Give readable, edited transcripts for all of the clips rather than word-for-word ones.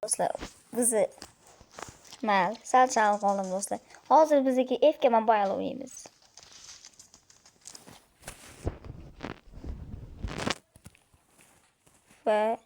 do'stlar, bizni mal sal qoldim do'stlar. Hozir bizdagi F'ga Mobile o'ynaymiz. Va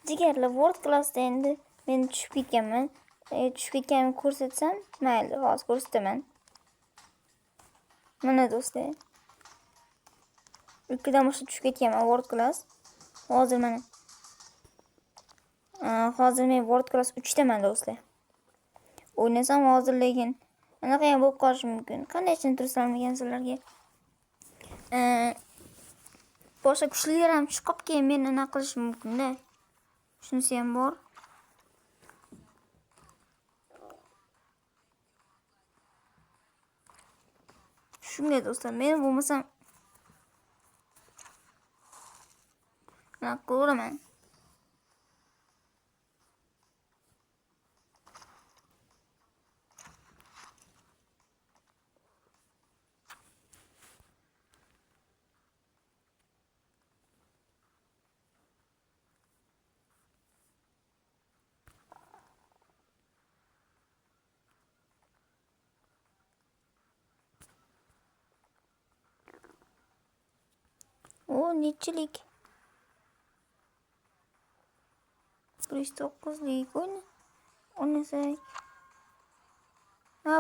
jigarlar World Class'da endi men tushib ketganman. Tushib ketganimni ko'rsatsam, mayli, hozir ko'rsataman. Mana do'stlar. Ikkidan boshlab tushib ketganman World Class. Hozir mana. Hozir men World Class 3 daman do'stlar. O'ynasam hozir lekin anaqa ham bo'lib qolishi mumkin. Qanday tushuntirsam ekan sizlarga? Boshqa kuchlilar ham chiqib keyin meni nima qilishi mumkin-da. Shunisi ham bor. Shunga do'stlar, men bo'lmasam nima qilaman? O nechilik? 109lik o'ynasak.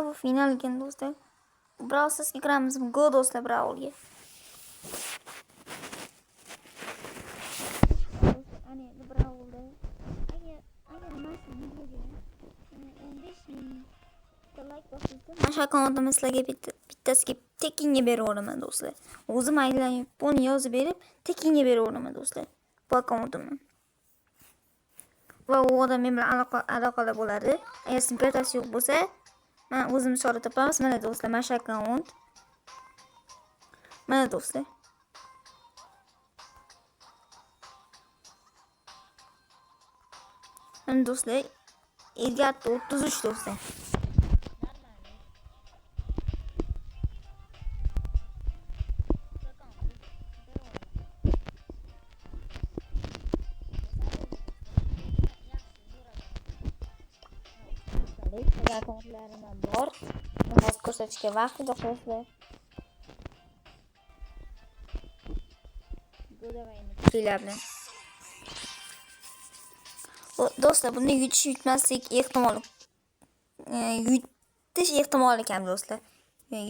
Bu final ekan do'stlar. Brawl Starsga kiramiz. Go do'stlar Brawlga. Ana Brawlda. Agar mashina videoga 15 like bossangiz, mana akkauntimni sizlarga bittasiga tekinga beraveraman do'stlar. O'zim aylanib, buni yozib berib, tekinga beraveraman do'stlar. Bu akkauntimni. Va u odam men bilan aloqada bo'ladi. Agar simpatiyasi yo'q bo'lsa, men o'zim chora topamiz. Mana do'stlar, mana shu akkaunt. Mana do'stlar. Mana do'stlar, Edgar 33 do'stlar. Akkauntlarimdan bor. Hozir ko'rsatishga vaqt yo'q do'stlar. Go'davayni do'stlar, buni yutmaslik ehtimoli yutish ehtimoli kam do'stlar.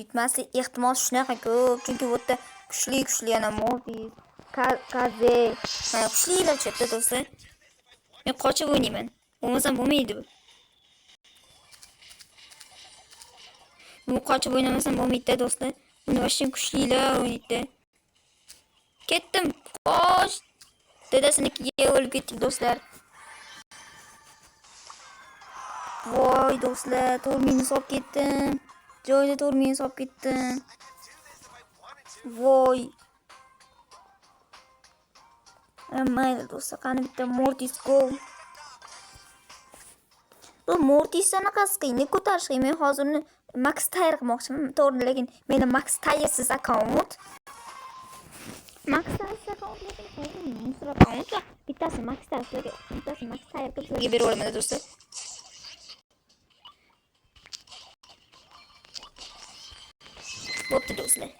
Yutmaslik ehtimoli shunaqa ko'p, chunki bu yerda kuchli yana Mortis, Kaze, mana kuchlilar chetda do'stlar. Men qochib o'ynayman. Bo'lmasam bo'lmaydi bu. Bu qochib o'ynamasam bo'lmaydi do'stlar. Buni vashim kuchlilar o'ynaydi. Ketdim. Qoch. Dadasinikiga o'lib ketdik do'stlar. Voy do'stlar, to'rmini solib ketdim. Joyda to'rmini solib ketdim. Voy. Mayli do'stlar, qani bitta Mortis go. Bu Mortis anaqasi qiyin, ko'tarish qiyin. Men hozir uni Max Tire qilmoqchiman. To'g'ri, lekin menda Max Tire'siz akkaunt. Max Tire'siz akkaunt lekin bittasi Max Tire, bittasi Max Tire qilib beraveraman do'stlar. Bo'pti do'stlar.